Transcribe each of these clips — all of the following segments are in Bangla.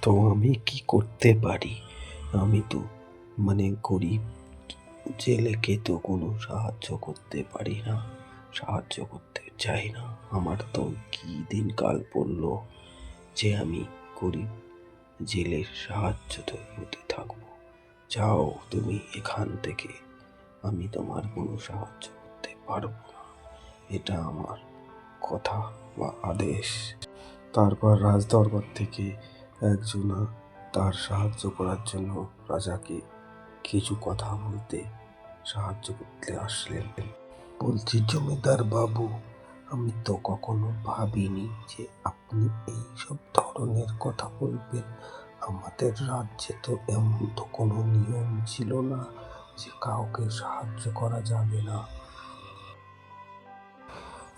তো আমি কি করতে পারি? আমি তো গরিব জেলেকে তো কোনো সাহায্য করতে পারি না, সাহায্য করতে চাই না। আমার তো কি দিনকাল পড়লো যে আমি গরিব জেলের সাহায্য হতে থাকবো। যাও তুমি এখান থেকে, আমি তোমার কোনো সাহায্য করতে পারবো না, এটা আমার কথা বা আদেশ। তারপর রাজদরবার থেকে একজনা তার সাহায্য করার জন্য রাজাকে কিছু কথা বলতে সাহায্য করতে আসলেন। বলছি, জমিদার বাবু, আমি তো কখনো ভাবিনি যে আপনি এই সব ধরনের কথা বলবেন। আমাদের রাজ্যে তো এমন তো কোনো নিয়ম ছিল না যে কাউকে সাহায্য করা যাবে না।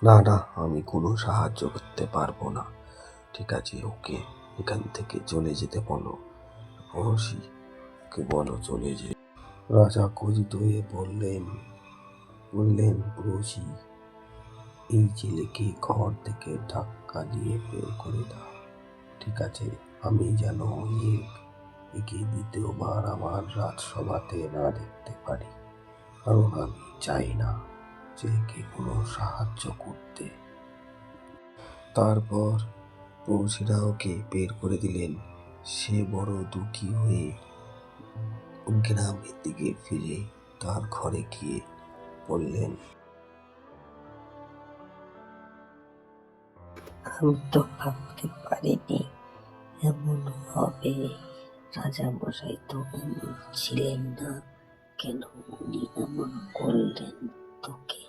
না না, আমি কোনো সাহায্য করতে পারবো না। ঠিক আছে, ওকে এখান থেকে চলে যেতে বলো, পড়োশিকে বলো চলে যে। রাজা ক্রোধিত হয়ে বললেন, পড়োশি, এই ছেলেকে ঘর থেকে ধাক্কা দিয়ে বের করে দাও। ঠিক আছে, আমি যেন একে দ্বিতীয়বার আমার রাজসভাতে না দেখতে পারি, কারণ আমি চাই না ছেলেকে কোনো সাহায্য করতে। তারপর পড়শিরা ওকে বের করে দিলেন। সে বড় দুঃখী হয়ে গ্রামের দিকে ফিরে তার ঘরে গিয়ে বললেন, আমি তো ভাবতে পারিনি এমন হবে। রাজা মশাই তো এমন ছিলেন না, কেন উনি এমন করলেন তোকে?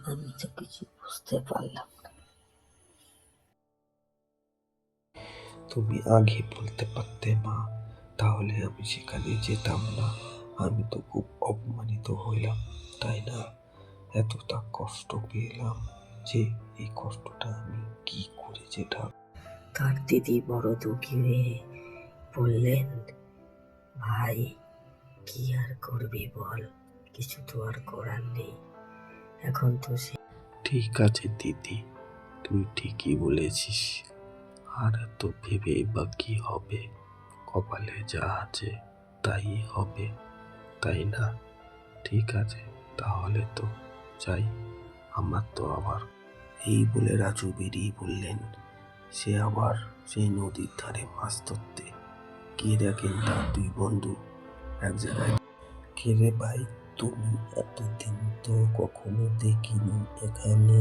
আমি তো কিছু বুঝতে পারলাম না। তুমি আগে বলতে পারতে মা, তাহলে আমি সেখানে যেতাম না। আমি তো খুব অপমানিত হইলাম, তাই না? এতটা কষ্ট পেলাম যে এই কষ্টটা আমি কি করে যেটা। তার দিদি বড় দুঃখী হয়ে বললেন, ভাই, কি আর করবি বল, কিছু তো আর করার নেই। এখন তো সে। ঠিক আছে দিদি, তুই ঠিকই বলেছিস। আর তো ভেবে বা কি হবে, কপালে যা আছে তাই হবে, তাই না? ঠিক আছে, তাহলে তো যাই, আমার তো আবার। এই বলে রাজু বেরিয়ে বললেন। সে আবার সেই নদীর ধারে মাছ ধরতে গিয়ে দেখেন তার দুই বন্ধু এক জায়গায়। কে রে ভাই, তুমি? এতদিন তো কখনো দেখিনি এখানে।